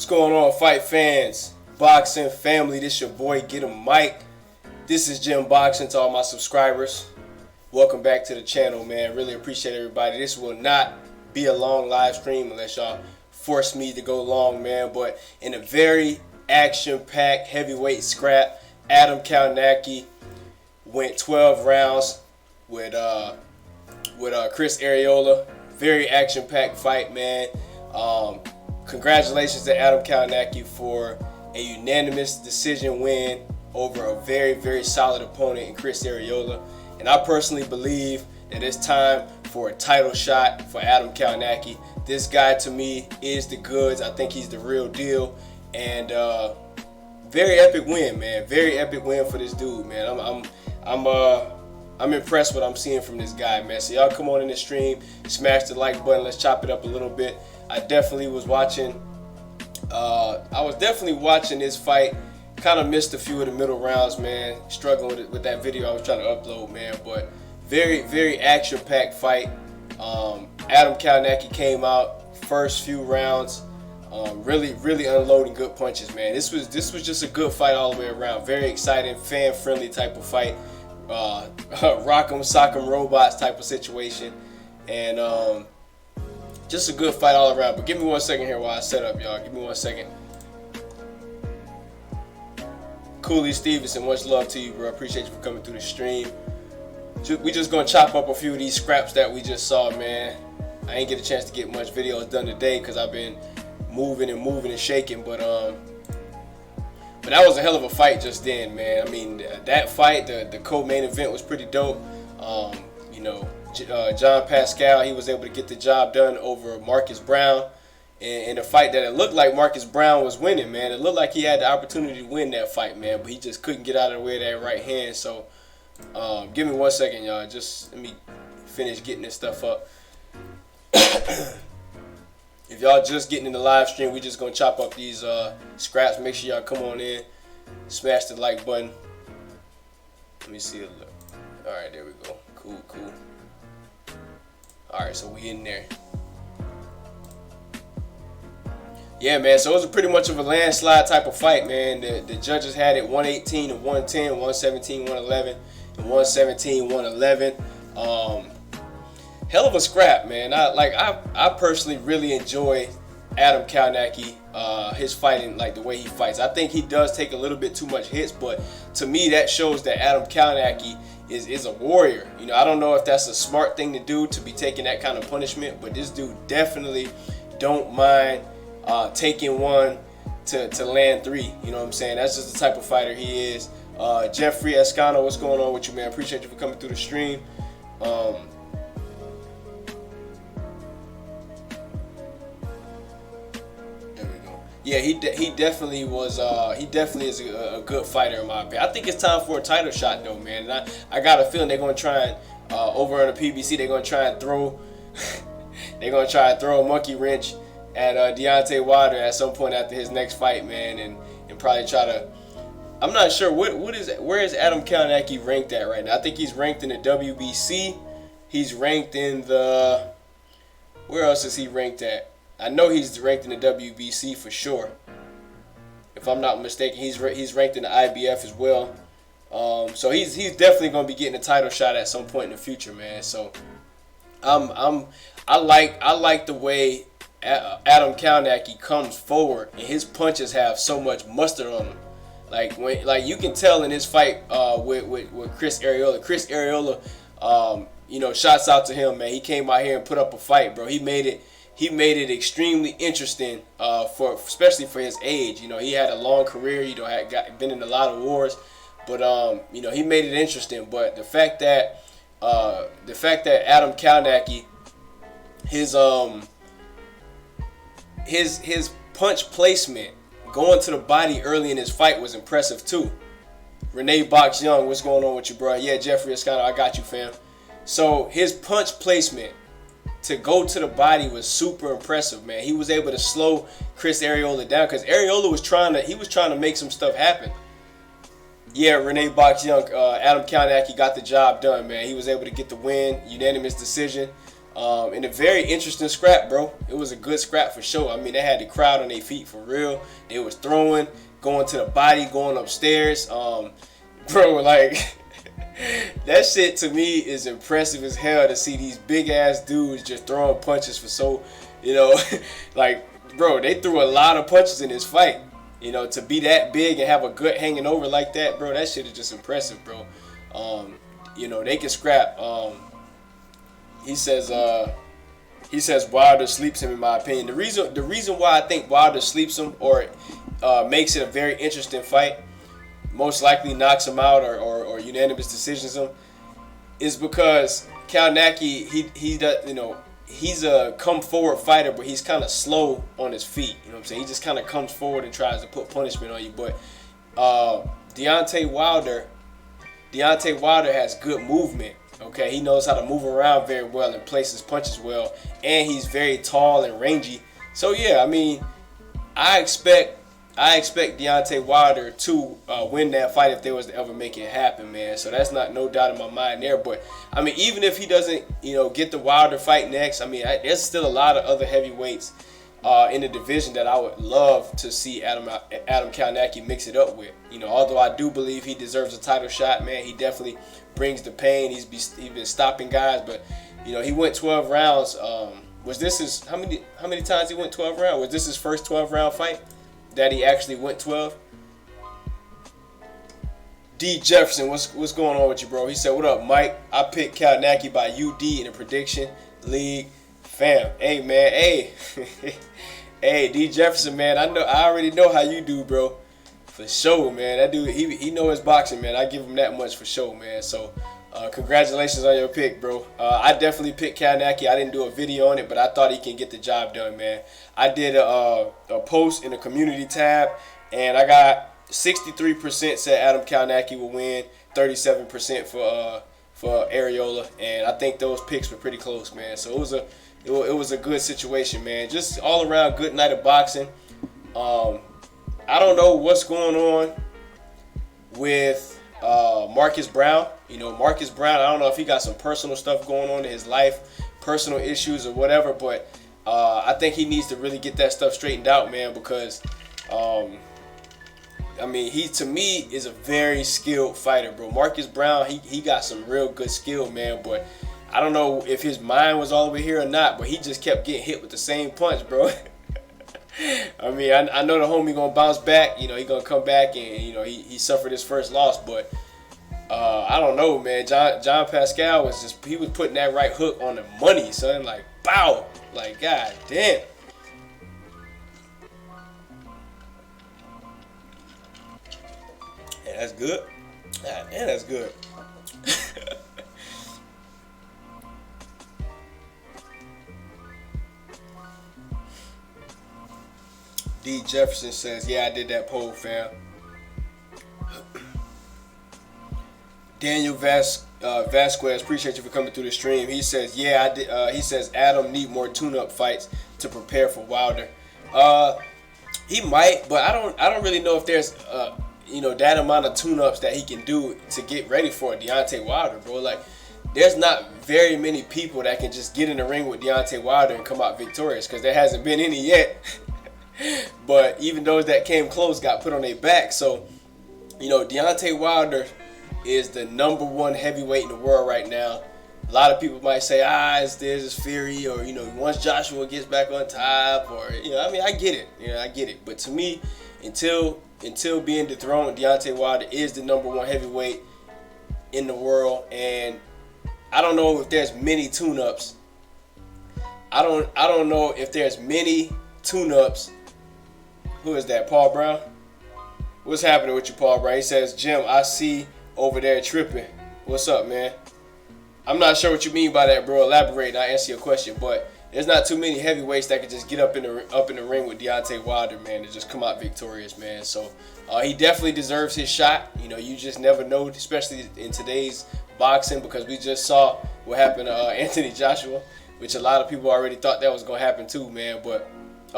going on, fight fans, boxing family? This your boy, Get Him Mike. This is Jim Boxing to all my subscribers. Welcome back to the channel, man. Really appreciate everybody. This will not be a long live stream unless y'all force me to go long, man. But in a very action-packed heavyweight scrap, Adam Kownacki went 12 rounds with Chris Arreola. Very action-packed fight, man. Congratulations to Adam Kownacki for a unanimous decision win over a very, very solid opponent in Chris Arreola. And I personally believe that it's time for a title shot for Adam Kownacki. This guy, to me, is the goods. I think he's the real deal. And very epic win, man. Very epic win for this dude, man. I'm impressed with what I'm seeing from this guy, man. So y'all come on in the stream, smash the like button. Let's chop it up a little bit. I definitely was watching. This fight. Kind of missed a few of the middle rounds, man. Struggling with that video I was trying to upload, man. But very, very action-packed fight. Adam Kownacki came out first few rounds, really, really unloading good punches, man. This was just a good fight all the way around. Very exciting, fan-friendly type of fight. Rock'em sock'em robots type of situation, and just a good fight all around. But give me 1 second here while I set up, y'all. Give me 1 second. Cooley Stevenson, much love to you, bro. Appreciate you for coming through the stream. We just gonna chop up a few of these scraps that we just saw, man. I ain't get a chance to get much videos done today because I've been moving and shaking, but that was a hell of a fight just then, man. I mean, that fight, the co-main event was pretty dope. John Pascal, he was able to get the job done over Marcus Brown in a fight that it looked like Marcus Brown was winning, man. It looked like he had the opportunity to win that fight, man, but he just couldn't get out of the way of that right hand. So give me 1 second, y'all. Just let me finish getting this stuff up. If y'all just getting in the live stream, we just gonna chop up these scraps. Make sure y'all come on in, smash the like button. Let me see it. Look. All right, there we go. Cool. All right, so we in there. Yeah, man. So it was pretty much of a landslide type of fight, man. The judges had it 118 to 110, 117, 111, and 117, 111. Hell of a scrap, man. I personally really enjoy Adam Kownacki, his fighting, like the way he fights. I think he does take a little bit too much hits, but to me that shows that Adam Kownacki is a warrior. You know, I don't know if that's a smart thing to do, to be taking that kind of punishment, but this dude definitely don't mind taking one to land three. You know what I'm saying? That's just the type of fighter he is. Jeffrey Escano, what's going on with you, man? Appreciate you for coming through the stream. Yeah, he definitely was. He definitely is a good fighter in my opinion. I think it's time for a title shot though, man. And I got a feeling they're gonna try and over on the PBC they're gonna try and throw a monkey wrench at Deontay Wilder at some point after his next fight, man, and probably try to. I'm not sure where is Adam Kownacki ranked at right now. I think he's ranked in the WBC. He's ranked in the. Where else is he ranked at? I know he's ranked in the WBC for sure. If I'm not mistaken, he's ranked in the IBF as well. So he's definitely gonna be getting a title shot at some point in the future, man. So I like the way Adam Kownacki comes forward, and his punches have so much mustard on them. Like you can tell in his fight with Chris Arreola. Chris Arreola, shouts out to him, man. He came out here and put up a fight, bro. He made it extremely interesting, especially for his age. You know, he had a long career. Been in a lot of wars, but he made it interesting. But the fact that Adam Kownacki, his punch placement going to the body early in his fight was impressive too. Renee Box Young, what's going on with you, bro? Yeah, Jeffrey Escano, I got you, fam. So his punch placement to go to the body was super impressive, man. He was able to slow Chris Arreola down because Arreola was trying to make some stuff happen. Yeah, Renee Box Young, Adam Kownacki got the job done, man. He was able to get the win, unanimous decision. In a very interesting scrap, bro. It was a good scrap for sure. I mean, they had the crowd on their feet for real. They was throwing, going to the body, going upstairs. Bro, like, that shit to me is impressive as hell to see these big ass dudes just throwing punches for so, like, bro, they threw a lot of punches in this fight. To be that big and have a gut hanging over like that, bro, that shit is just impressive, bro. They can scrap. He says Wilder sleeps him, in my opinion. The reason why I think Wilder sleeps him or makes it a very interesting fight, most likely knocks him out or unanimous decisions him, is because Kownacki, he does, he's a come forward fighter, but he's kind of slow on his feet. You know what I'm saying? He just kind of comes forward and tries to put punishment on you. But Deontay Wilder has good movement. Okay, he knows how to move around very well and place his punches well, and he's very tall and rangy. So yeah, I mean, I expect Deontay Wilder to win that fight if they was to ever make it happen, man. So that's not no doubt in my mind there. But I mean, even if he doesn't, get the Wilder fight next, I mean, there's still a lot of other heavyweights in the division that I would love to see Adam Kownacki mix it up with. Although I do believe he deserves a title shot, man. He definitely brings the pain. He's been stopping guys, but he went 12 rounds. Was this his how many times he went 12 rounds? Was this his first 12 round fight that he actually went 12? D Jefferson, what's going on with you, bro? He said, "What up, Mike? I picked Kownacki by UD in a prediction league." Fam, hey man, hey, hey D Jefferson, man. I already know how you do, bro. For sure, man. That dude, he know his boxing, man. I give him that much for sure, man. So, congratulations on your pick, bro. I definitely picked Kownacki. I didn't do a video on it, but I thought he can get the job done, man. I did a post in the community tab, and I got 63% said Adam Kownacki will win, 37% for Arreola, and I think those picks were pretty close, man. So it was a good situation, man. Just all around good night of boxing. I don't know what's going on with Marcus Brown. Marcus Brown, I don't know if he got some personal stuff going on in his life, personal issues or whatever, but I think he needs to really get that stuff straightened out, man, because I mean, he to me is a very skilled fighter, bro. Marcus Brown, he got some real good skill, man, but I don't know if his mind was all the way here or not, but he just kept getting hit with the same punch, bro. I mean, I know the homie gonna bounce back. He gonna come back and he suffered his first loss, but I don't know, man. John Pascal was putting that right hook on the money, son. Like, bow, like, god damn. Yeah, that's good. God damn, that's good. D Jefferson says, "Yeah, I did that poll, fam." Daniel Vasquez, appreciate you for coming through the stream. He says, "Yeah, I did." He says Adam need more tune-up fights to prepare for Wilder. He might, but I don't really know if there's that amount of tune-ups that he can do to get ready for Deontay Wilder, bro. Like, there's not very many people that can just get in the ring with Deontay Wilder and come out victorious, because there hasn't been any yet. But even those that came close got put on their back. So, Deontay Wilder is the #1 heavyweight in the world right now. A lot of people might say, it's Fury, or once Joshua gets back on top, or I mean, I get it. But to me, until being dethroned, Deontay Wilder is the #1 heavyweight in the world, and I don't know if there's many tune-ups. I don't know if there's many tune-ups. Who is that? Paul Brown? What's happening with you, Paul Brown? He says, "Jim, I see over there tripping." What's up, man? I'm not sure what you mean by that, bro. Elaborate and I'll answer your question. But there's not too many heavyweights that can just get up in the ring with Deontay Wilder, man, and just come out victorious, man. So he definitely deserves his shot. You just never know, especially in today's boxing, because we just saw what happened to Anthony Joshua, which a lot of people already thought that was gonna happen too, man. But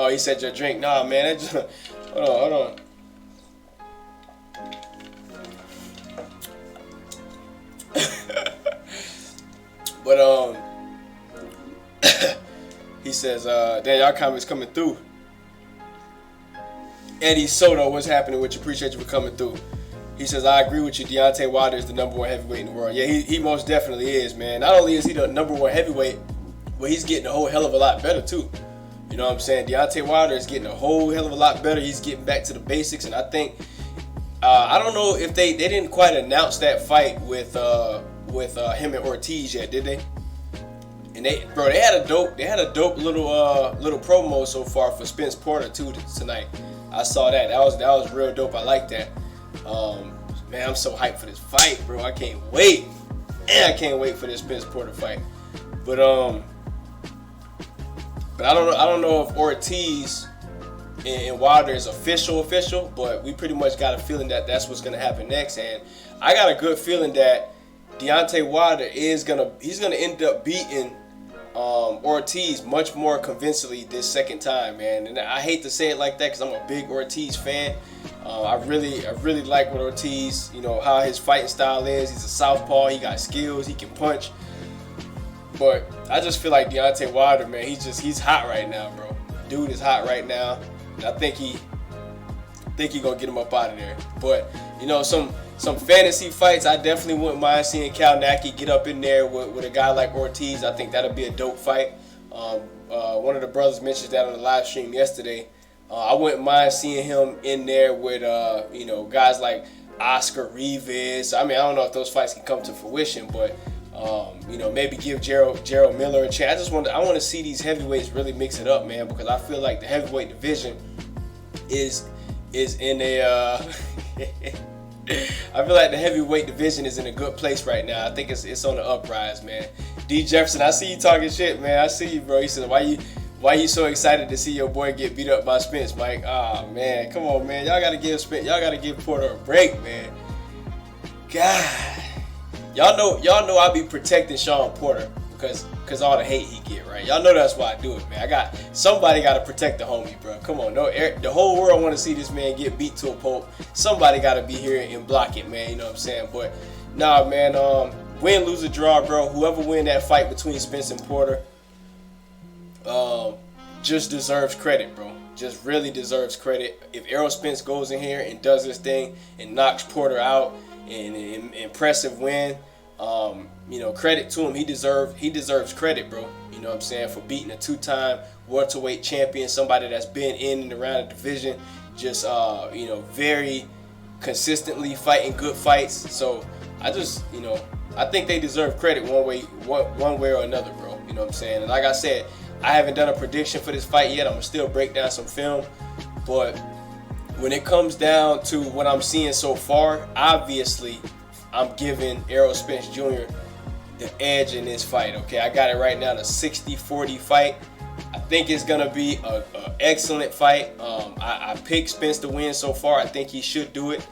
he said your drink. Nah, man. That just, hold on. But He says, "Damn, y'all comments coming through." Eddie Soto, what's happening with you? Appreciate you for coming through. He says, I agree with you. Deontay Wilder is the #1 heavyweight in the world. Yeah, he most definitely is, man. Not only is he the #1 heavyweight, but he's getting a whole hell of a lot better, too. You know what I'm saying? Deontay Wilder is getting a whole hell of a lot better. He's getting back to the basics, and I think, I don't know if they didn't quite announce that fight with him and Ortiz yet, did they? And they had a dope little promo so far for Spence Porter too tonight. I saw that. That was real dope. I like that. Man, I'm so hyped for this fight, bro. I can't wait. And I can't wait for this Spence Porter fight. But I don't know if Ortiz and Wilder is official, but we pretty much got a feeling that that's what's gonna happen next. And I got a good feeling that Deontay Wilder he's gonna end up beating Ortiz much more convincingly this second time, man. And I hate to say it like that because I'm a big Ortiz fan. I really like what Ortiz, how his fighting style is. He's a southpaw. He got skills. He can punch. But I just feel like Deontay Wilder, man, he's hot right now, bro. Dude is hot right now. And I think he gonna get him up out of there. But some fantasy fights, I definitely wouldn't mind seeing Kownacki get up in there with a guy like Ortiz. I think that'll be a dope fight. One of the brothers mentioned that on the live stream yesterday. I wouldn't mind seeing him in there with guys like Oscar Rivas. I mean, I don't know if those fights can come to fruition, but maybe give Gerald Miller a chance. I want to see these heavyweights really mix it up, man, because I feel like the heavyweight division is in a I feel like the heavyweight division is in a good place right now. I think it's on the uprise, man. D Jefferson, I see you talking shit, man. I see you, bro. He said, why you so excited to see your boy get beat up by Spence, Mike? Ah, man, come on, man. Y'all gotta give Porter a break, man. God, y'all know I be protecting Sean Porter because all the hate he get, right? Y'all know that's why I do it, man. Somebody got to protect the homie, bro. Come on, the whole world want to see this man get beat to a pulp. Somebody got to be here and block it, man. You know what I'm saying? But nah, man. Win, lose, or draw, bro. Whoever win that fight between Spence and Porter, just deserves credit, bro. Just really deserves credit. If Errol Spence goes in here and does this thing and knocks Porter out in an impressive win, credit to him. He deserves credit, bro. You know what I'm saying, for beating a 2-time welterweight champion, somebody that's been in and around the division, just very consistently fighting good fights. So I think they deserve credit one way or another, bro. You know what I'm saying? And like I said, I haven't done a prediction for this fight yet. I'm gonna still break down some film, but when it comes down to what I'm seeing so far, obviously I'm giving Errol Spence Jr. the edge in this fight, okay? I got it right now, the 60-40 fight. I think it's going to be an excellent fight. I picked Spence to win so far. I think he should do it.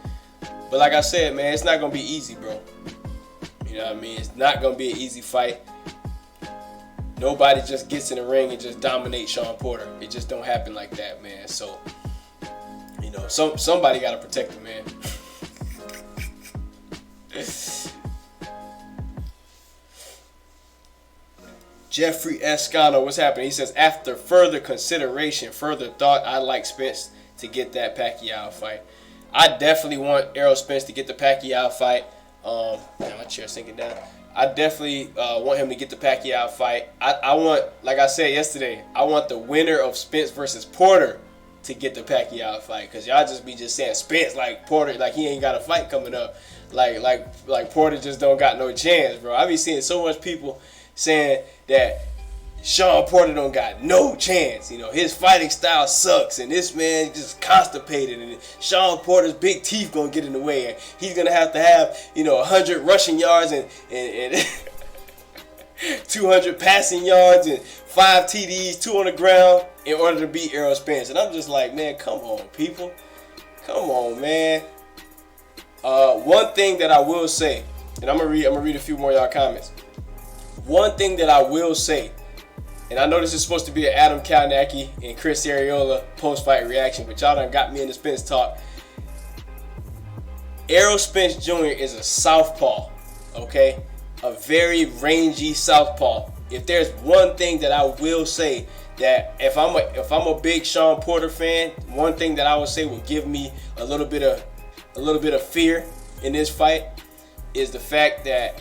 But like I said, man, it's not going to be easy, bro. You know what I mean? It's not going to be an easy fight. Nobody just gets in the ring and just dominates Sean Porter. It just don't happen like that, man. So, somebody got to protect him, man. Jeffrey Escano, what's happening? He says, after further consideration, further thought, I like Spence to get that Pacquiao fight. I definitely want Errol Spence to get the Pacquiao fight. My chair's sinking down. I definitely want him to get the Pacquiao fight. I want, like I said yesterday, I want the winner of Spence versus Porter to get the Pacquiao fight, because y'all just be saying Spence like Porter, like he ain't got a fight coming up, like Porter just don't got no chance, bro. I be seeing so much people saying that Sean Porter don't got no chance. His fighting style sucks, and this man just constipated, and Sean Porter's big teeth gonna get in the way, and he's gonna have 100 rushing yards and 200 passing yards and 5 TDs, 2 on the ground in order to beat Errol Spence. And I'm just like, man, come on, people. Come on, man. One thing that I will say, and I'm gonna read a few more of y'all comments. One thing that I will say, and I know this is supposed to be an Adam Kownacki and Chris Arreola post-fight reaction, but y'all done got me in the Spence talk. Errol Spence Jr. is a southpaw, okay? A very rangy southpaw. If there's one thing that I will say that if I'm a big Sean Porter fan, one thing that I would say will give me a little bit of fear in this fight is the fact that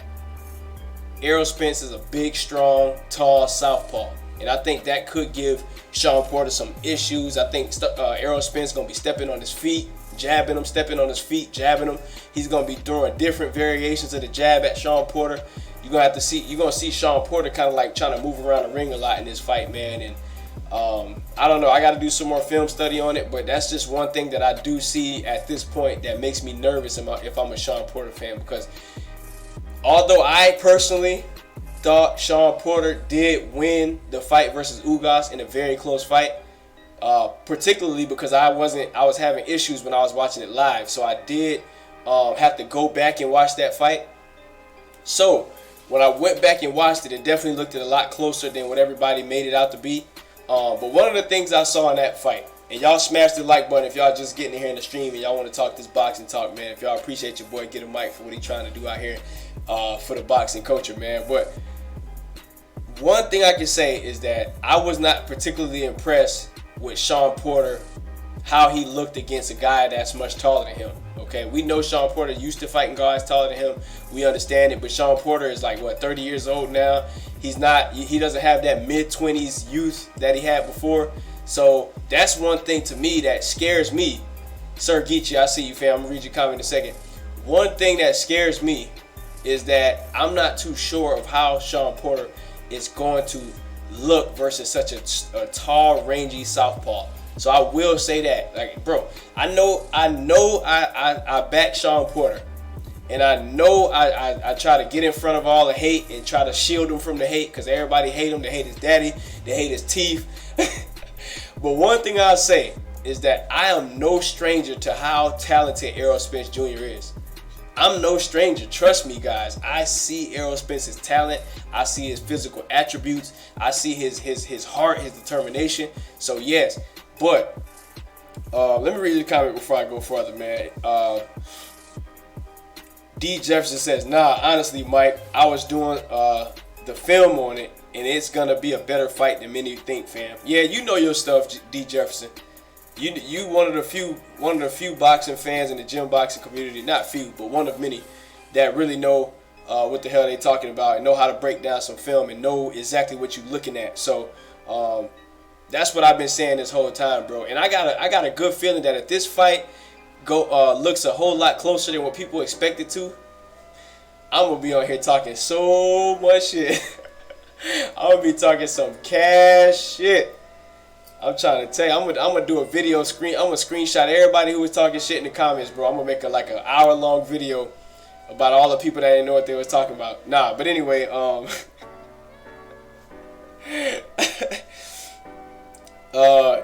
Errol Spence is a big, strong, tall southpaw, and I think that could give Sean Porter some issues. I think Errol Spence is gonna be stepping on his feet, jabbing him, stepping on his feet, jabbing him. He's gonna be throwing different variations of the jab at Sean Porter. You're gonna see Sean Porter kind of like trying to move around the ring a lot in this fight, man. And I don't know. I got to do some more film study on it, but that's just one thing that I do see at this point that makes me nervous if I'm a Sean Porter fan, because although I personally thought Sean Porter did win the fight versus Ugas in a very close fight, particularly because I was having issues when I was watching it live, so I did have to go back and watch that fight. So when I went back and watched it, it definitely looked a lot closer than what everybody made it out to be. But one of the things I saw in that fight, and y'all smash the like button if y'all just getting here in the stream and y'all want to talk this boxing talk, man. If y'all appreciate your boy, get a mic for what he trying to do out here for the boxing culture, man. But one thing I can say is that I was not particularly impressed with Sean Porter, how he looked against a guy that's much taller than him. Okay, we know Sean Porter used to fighting guys taller than him. We understand it, but Sean Porter is like, what, 30 years old now? He doesn't have that mid-20s youth that he had before. So that's one thing to me that scares me. Sir Geechee, I see you, fam. I'm going to read your comment in a second. One thing that scares me is that I'm not too sure of how Sean Porter is going to look versus such a tall, rangy southpaw. So I will say that, like, bro, I back Sean Porter, and I know I try to get in front of all the hate and try to shield him from the hate, because everybody hate him. They hate his daddy, they hate his teeth. But one thing I'll say is that I am no stranger to how talented Errol Spence Jr. is. I'm no stranger. Trust me, guys. I see Errol Spence's talent. I see his physical attributes. I see his heart, his determination. So yes, but let me read the comment before I go further, man. D. Jefferson says, nah, honestly, Mike, I was doing the film on it, and it's gonna be a better fight than many think, fam. Yeah, you know your stuff, D. Jefferson. You one of the few boxing fans in the gym boxing community, not few, but one of many that really know what the hell they talking about and know how to break down some film and know exactly what you're looking at. So that's what I've been saying this whole time, bro. And I got a good feeling that if this fight looks a whole lot closer than what people expect it to, I'm gonna be on here talking so much shit. I'm gonna be talking some cash shit. I'm trying to tell you, I'm gonna do a video screen. I'm gonna screenshot everybody who was talking shit in the comments, bro. I'm gonna make an hour-long video about all the people that didn't know what they was talking about. Nah, but anyway,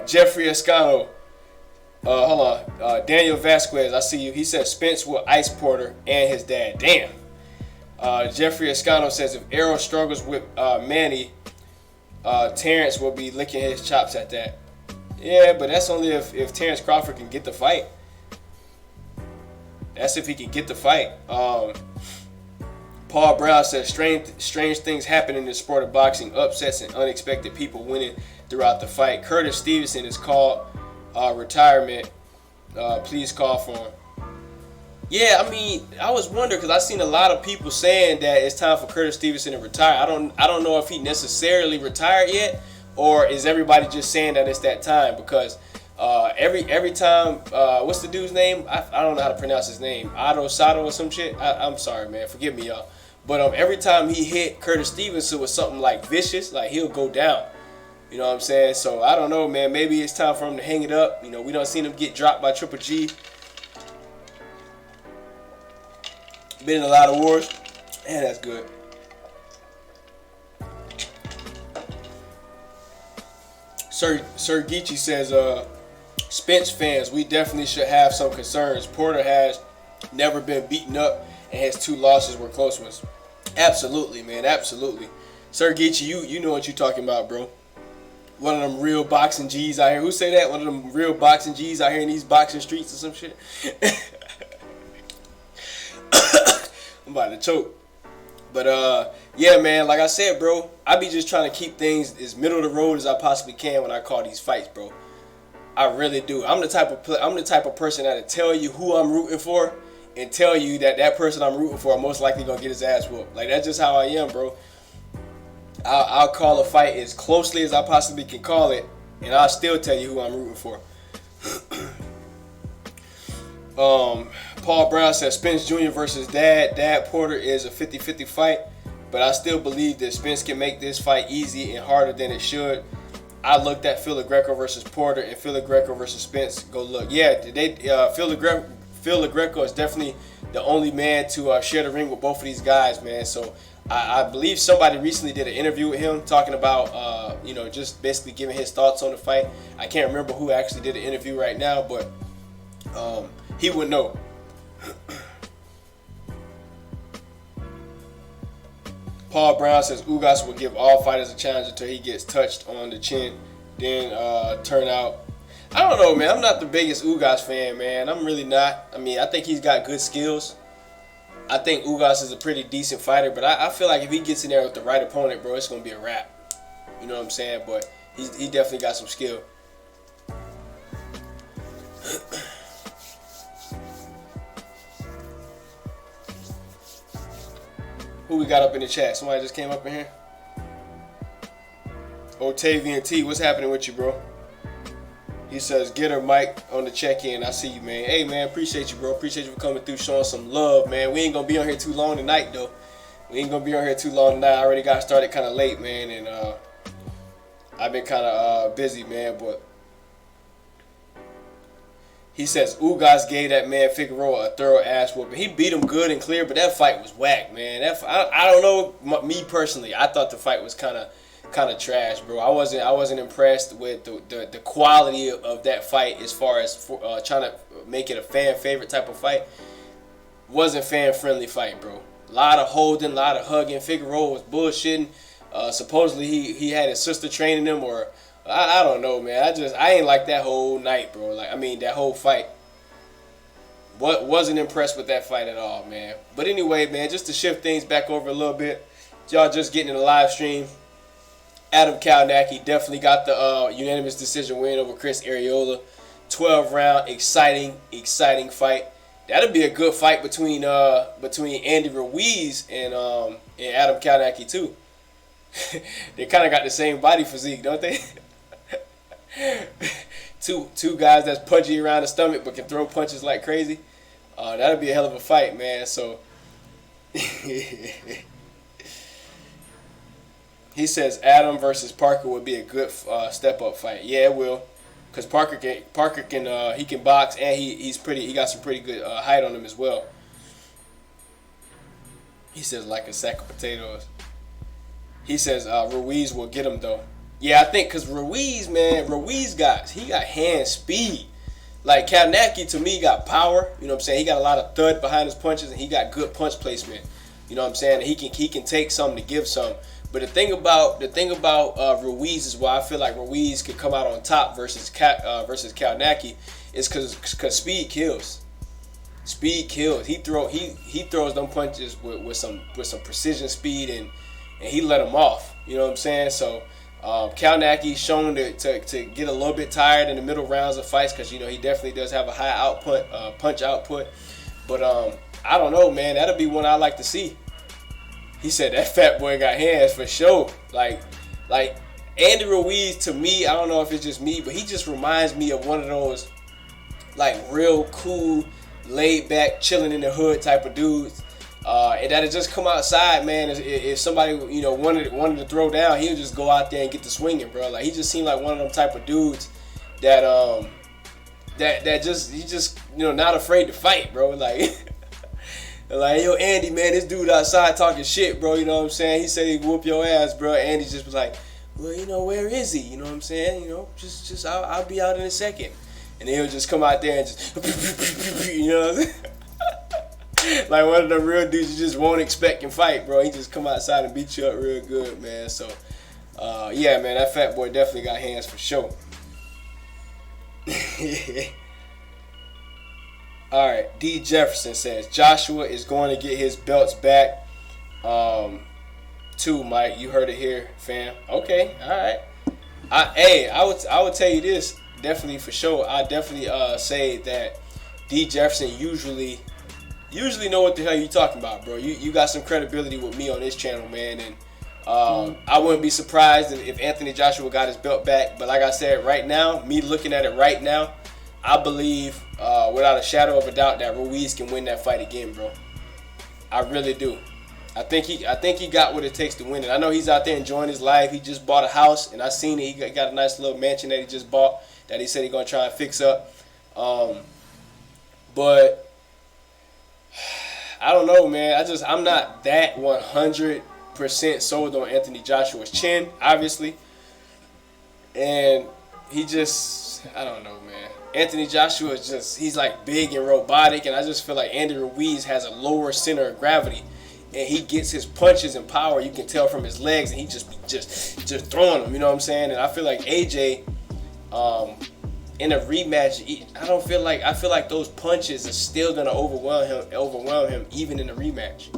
Jeffrey Escano, hold on, Daniel Vasquez, I see you. He said Spence will ice Porter and his dad. Damn. Jeffrey Escano says if Errol struggles with Manny, Terrence will be licking his chops at that. Yeah, but that's only if Terrence Crawford can get the fight. That's if he can get the fight. Paul Brown says strange things happen in the sport of boxing, upsets and unexpected people winning throughout the fight. Curtis Stevenson is called retirement. Please call for him. Yeah, I mean, I was wondering because I seen a lot of people saying that it's time for Curtis Stevenson to retire. I don't know if he necessarily retired yet, or is everybody just saying that it's that time? Because every time, what's the dude's name? I don't know how to pronounce his name. Otto Sato or some shit. I'm sorry, man. Forgive me, y'all. But every time he hit Curtis Stevenson with something like vicious, like he'll go down. You know what I'm saying? So I don't know, man. Maybe it's time for him to hang it up. You know, we done seen him get dropped by Triple G. Been in a lot of wars. Man, that's good. Sir Geechee says, Spence fans, we definitely should have some concerns. Porter has never been beaten up, and his 2 losses were close ones. Absolutely, man. Absolutely. Sir Geechee, you know what you're talking about, bro. One of them real boxing G's out here. Who say that? One of them real boxing G's out here in these boxing streets or some shit. I'm about to choke. But yeah, man, like I said, bro, I be just trying to keep things as middle of the road as I possibly can when I call these fights, bro. I really do. I'm the type of person that'll tell you who I'm rooting for and tell you that person I'm rooting for most likely gonna get his ass whooped. Like, that's just how I am, bro. I'll call a fight as closely as I possibly can call it, and I'll still tell you who I'm rooting for. Paul Brown says Spence Jr. versus Dad Porter is a 50-50 fight, but I still believe that Spence can make this fight easy and harder than it should. I looked at Phil Greco versus Porter and Phil Greco versus Spence. Go look. Yeah, Phil Greco is definitely the only man to share the ring with both of these guys, man. So I believe somebody recently did an interview with him talking about, just basically giving his thoughts on the fight. I can't remember who actually did the interview right now, but he would know. Paul Brown says Ugas will give all fighters a challenge until he gets touched on the chin, then turn out. I don't know, man. I'm not the biggest Ugas fan, man. I'm really not. I mean, I think he's got good skills. I think Ugas is a pretty decent fighter, but I feel like if he gets in there with the right opponent, bro, it's going to be a wrap. You know what I'm saying? But he definitely got some skill. Who we got up in the chat? Somebody just came up in here. Otavian T, what's happening with you, bro? He says, get her Mike on the check-in. I see you, man. Hey, man, appreciate you, bro. Appreciate you for coming through, showing some love, man. We ain't going to be on here too long tonight, though. We ain't going to be on here too long tonight. I already got started kind of late, man, and I've been kind of busy, man, but he says Ugas gave that man Figueroa a thorough ass whooping. He beat him good and clear, but that fight was whack, man. I don't know, me personally, I thought the fight was kind of trash, bro. I wasn't impressed with the quality of that fight as far as trying to make it a fan favorite type of fight. Wasn't fan friendly fight, bro. A lot of holding, a lot of hugging. Figueroa was bullshitting. Supposedly he had his sister training him, or I don't know, man. I ain't like that whole night, bro. That whole fight. Wasn't impressed with that fight at all, man. But anyway, man, just to shift things back over a little bit, y'all just getting in the live stream. Adam Kownacki definitely got the unanimous decision win over Chris Arreola. 12-round, exciting fight. That'll be a good fight between Andy Ruiz and Adam Kownacki too. They kind of got the same body physique, don't they? two guys that's pudgy around the stomach but can throw punches like crazy. That'll be a hell of a fight, man. So he says Adam versus Parker would be a good step-up fight. Yeah, it will, because Parker can he can box, and he got some pretty good height on him as well. He says like a sack of potatoes. He says Ruiz will get him though. Yeah, I think because Ruiz got hand speed. Like Kownacki to me got power. You know what I'm saying? He got a lot of thud behind his punches, and he got good punch placement. You know what I'm saying? And he can take some to give some. But the thing about Ruiz is why I feel like Ruiz could come out on top versus Kownacki is because speed kills. Speed kills. He throws them punches with some precision speed, and he let them off. You know what I'm saying? So Kownacki's shown to get a little bit tired in the middle rounds of fights, because he definitely does have a high punch output. But I don't know, man. That'll be one I like to see. He said that fat boy got hands for sure. Like Andy Ruiz, to me, I don't know if it's just me, but he just reminds me of one of those like real cool, laid back, chilling in the hood type of dudes. And that'll just come outside, man. If somebody wanted to throw down, he'll just go out there and get the swinging, bro. Like, he just seemed like one of them type of dudes that just not afraid to fight, bro. Like, yo, Andy, man, this dude outside talking shit, bro. You know what I'm saying? He said he'd whoop your ass, bro. Andy just was like, well, where is he? You know what I'm saying? Just I'll be out in a second. And then he'll just come out there and just, you know what I'm saying? Like one of the real dudes you just won't expect can fight, bro. He just come outside and beat you up real good, man. So, yeah, man, that fat boy definitely got hands for sure. All right, D. Jefferson says Joshua is going to get his belts back. Two, Mike, you heard it here, fam. Okay, all right. I would tell you this definitely for sure. I definitely say that D Jefferson usually know what the hell you talking about, bro. You got some credibility with me on this channel, man, and I wouldn't be surprised if Anthony Joshua got his belt back. But like I said, right now, me looking at it right now, I believe without a shadow of a doubt that Ruiz can win that fight again, bro. I really do. I think he got what it takes to win it. I know he's out there enjoying his life. He just bought a house, and I seen it. He got a nice little mansion that he just bought that he said he's gonna try and fix up. But I don't know, man. I'm not that 100% sold on Anthony Joshua's chin, obviously, and I don't know, man. Anthony Joshua he's like big and robotic, and I just feel like Andy Ruiz has a lower center of gravity. And he gets his punches and power, you can tell from his legs, and he just throwing them, you know what I'm saying? And I feel like AJ, in a rematch, I feel like those punches are still gonna overwhelm him even in a rematch.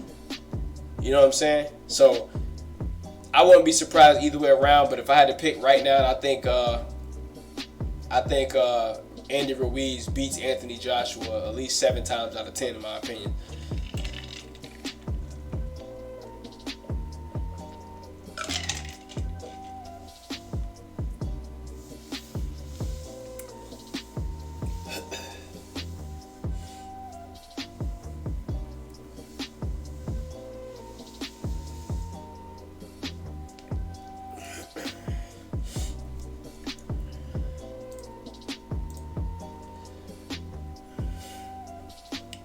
You know what I'm saying? So I wouldn't be surprised either way around. But if I had to pick right now, I think Andy Ruiz beats Anthony Joshua at least 7 times out of 10, in my opinion.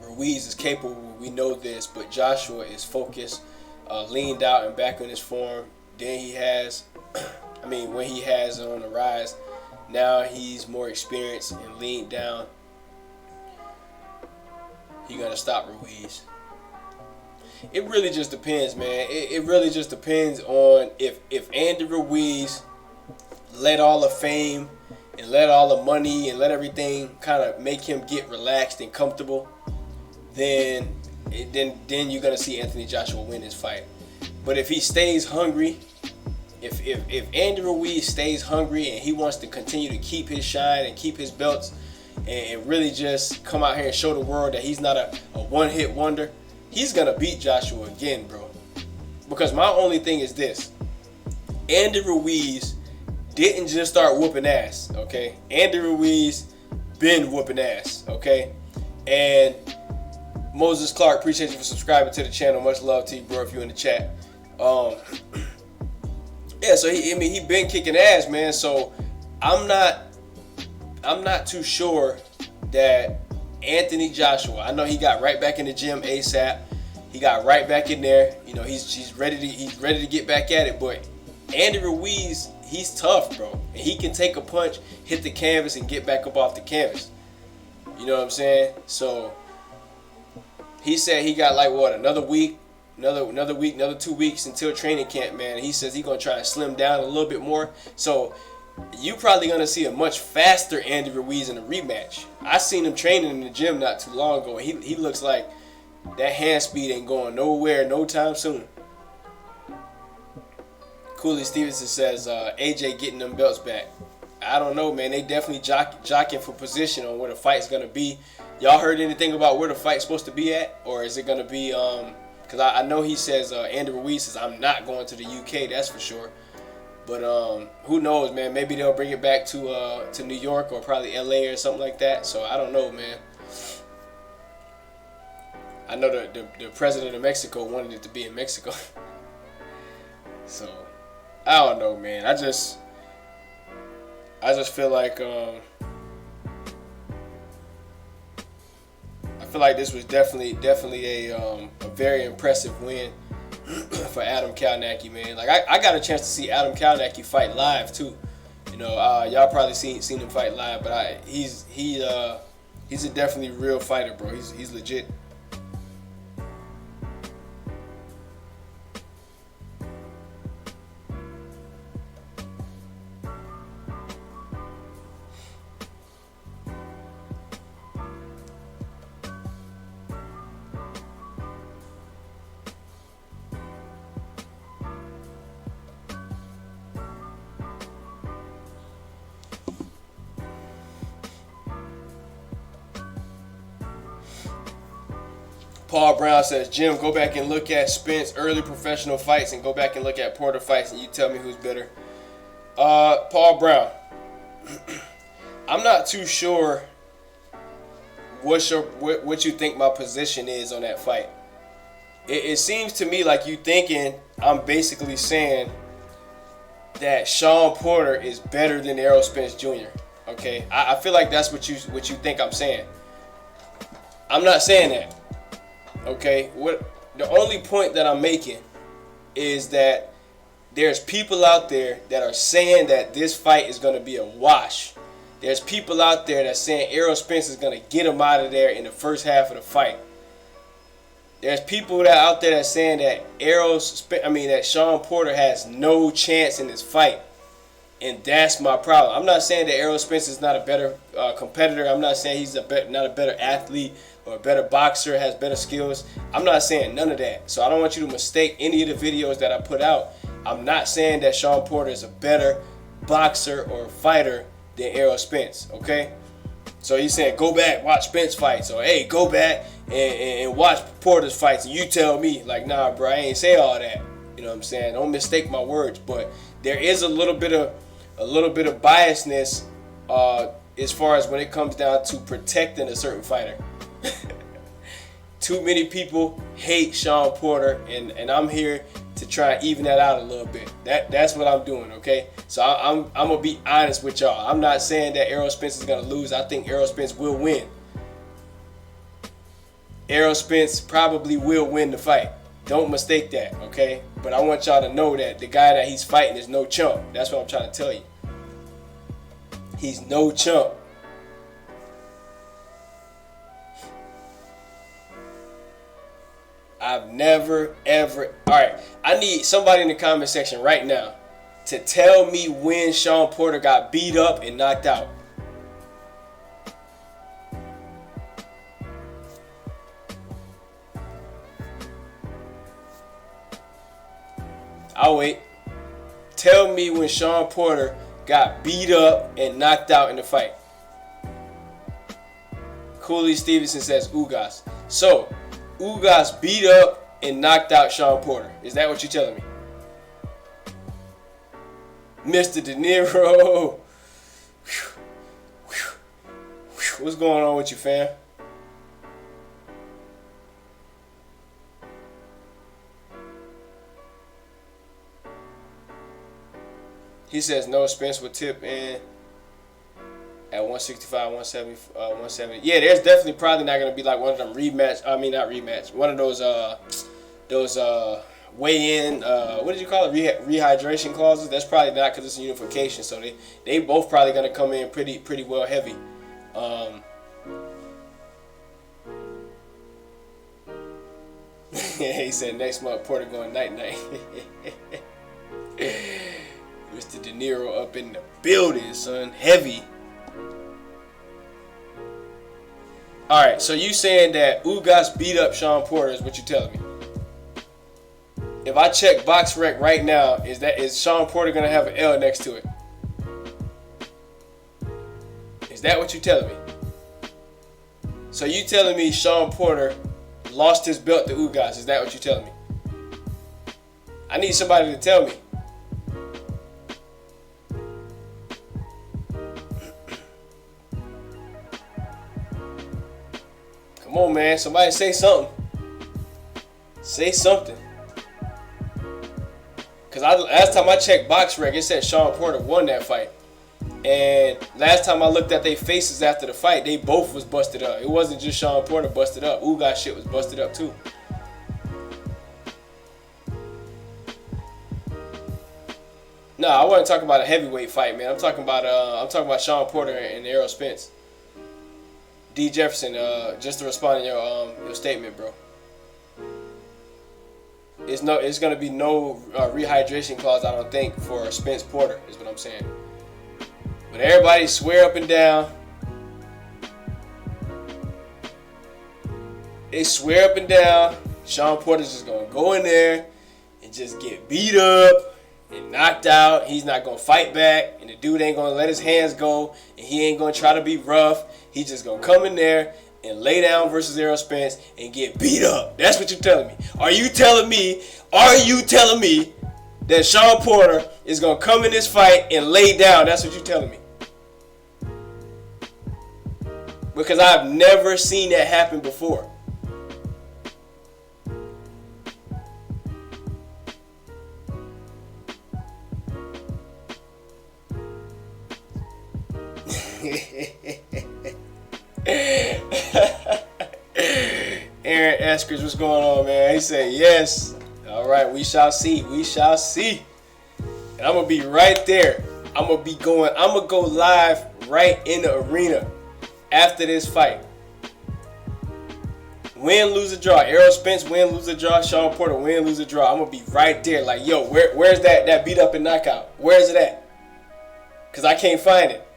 Ruiz is capable, we know this, but Joshua is focused, leaned out and back on his form. Then he has, when he has it on the rise, now he's more experienced and leaned down. He gonna stop Ruiz. It really just depends, man. It really just depends on if Andy Ruiz let all the fame and let all the money and let everything kind of make him get relaxed and comfortable. Then you're gonna see Anthony Joshua win this fight. But if he stays hungry, if Andy Ruiz stays hungry and he wants to continue to keep his shine and keep his belts and really just come out here and show the world that he's not a one-hit wonder, he's gonna beat Joshua again, bro. Because my only thing is this: Andy Ruiz didn't just start whooping ass, okay? Andy Ruiz been whooping ass, okay? And Moses Clark, appreciate you for subscribing to the channel. Much love to you, bro, if you're in the chat. Yeah, so he been kicking ass, man. So I'm not too sure that Anthony Joshua, I know he got right back in the gym ASAP. He got right back in there. You know, he's ready to get back at it. But Andy Ruiz, he's tough, bro. And he can take a punch, hit the canvas, and get back up off the canvas. You know what I'm saying? So he said he got like what, another week, another 2 weeks until training camp, man. He says he's gonna try and slim down a little bit more. So you probably gonna see a much faster Andy Ruiz in a rematch. I seen him training in the gym not too long ago. He looks like that hand speed ain't going nowhere no time soon. Cooley Stevenson says AJ getting them belts back. I don't know, man. They definitely jockeying for position on where the fight's gonna be. Y'all heard anything about where the fight's supposed to be at, or is it gonna be? Because I know he says Andy Ruiz says I'm not going to the UK. That's for sure. But who knows, man? Maybe they'll bring it back to New York or probably LA or something like that. So I don't know, man. I know the president of Mexico wanted it to be in Mexico. So I don't know, man. I just feel like this was definitely a very impressive win for Adam Kownacki, man. Like I got a chance to see Adam Kownacki fight live too. You know, y'all probably seen him fight live, but he's a definitely real fighter, bro. He's legit. Paul Brown says, Jim, go back and look at Spence early professional fights and go back and look at Porter fights and you tell me who's better. Paul Brown, I'm not too sure what you think my position is on that fight. It seems to me like you thinking I'm basically saying that Sean Porter is better than Errol Spence Jr. Okay, I feel like that's what you think I'm saying. I'm not saying that. Okay, the only point that I'm making is that there's people out there that are saying that this fight is going to be a wash. There's people out there that's saying Errol Spence is going to get him out of there in the first half of the fight. There's people that out there that's saying that that Sean Porter has no chance in this fight. And that's my problem. I'm not saying that Errol Spence is not a better competitor. I'm not saying he's not a better athlete or a better boxer, has better skills. I'm not saying none of that. So I don't want you to mistake any of the videos that I put out. I'm not saying that Sean Porter is a better boxer or fighter than Errol Spence, okay? So he's saying, go back, watch Spence fights. Or, hey, go back and watch Porter's fights. And you tell me, like, nah, bro, I ain't say all that. You know what I'm saying? Don't mistake my words. But there is a little bit of biasness as far as when it comes down to protecting a certain fighter. Too many people hate Sean Porter, and I'm here to try and even that out a little bit. That's what I'm doing, okay? So I'm gonna be honest with y'all. I'm not saying that Errol Spence is gonna lose. I think Errol Spence will win. Errol Spence probably will win the fight. Don't mistake that, okay? But I want y'all to know that the guy that he's fighting is no chump. That's what I'm trying to tell you. He's no chump. I've never, ever... Alright, I need somebody in the comment section right now to tell me when Sean Porter got beat up and knocked out. I'll wait. Tell me when Sean Porter got beat up and knocked out in the fight. Cooley Stevenson says Ugas. So, Ugas beat up and knocked out Sean Porter. Is that what you're telling me? Mr. De Niro. What's going on with you, fam? He says no, Spence would tip in at 165, 170, 170. Yeah, there's definitely probably not gonna be like one of them rematch. I mean, not rematch. One of those weigh-in. What did you call it? Rehydration clauses. That's probably not because it's a unification. So they both probably gonna come in pretty well heavy. He said next month Porter going night. Mr. De Niro up in the building, son. Heavy. Alright, so you saying that Ugas beat up Sean Porter is what you telling me. If I check BoxRec right now, is Sean Porter gonna have an L next to it? Is that what you telling me? So you telling me Sean Porter lost his belt to Ugas? Is that what you telling me? I need somebody to tell me. Come on, man. Somebody say something. Say something. Because last time I checked BoxRec, it said Sean Porter won that fight. And last time I looked at their faces after the fight, they both was busted up. It wasn't just Sean Porter busted up. Ugas shit was busted up too. No, I wasn't talking about a heavyweight fight, man. I'm talking about Sean Porter and Errol Spence. D. Jefferson, just to respond to your statement, bro. It's gonna be no rehydration clause, I don't think, for Spence Porter, is what I'm saying. But everybody swear up and down. They swear up and down Sean Porter's just gonna go in there and just get beat up and knocked out. He's not gonna fight back, and the dude ain't gonna let his hands go, and he ain't gonna try to be rough. He's just gonna come in there, and lay down versus Errol Spence and get beat up. That's what you're telling me. Are you telling me that Shawn Porter is going to come in this fight and lay down? That's what you're telling me. Because I've never seen that happen before. Aaron Eskridge, what's going on, man? He said yes. All right, we shall see. We shall see. And I'm gonna be right there. I'm gonna go live right in the arena after this fight. Win, lose, or draw. Errol Spence, win, lose, or draw. Shawn Porter, win, lose, or draw. I'm gonna be right there. Like, yo, where's that beat up and knockout? Where's it at? Cause I can't find it.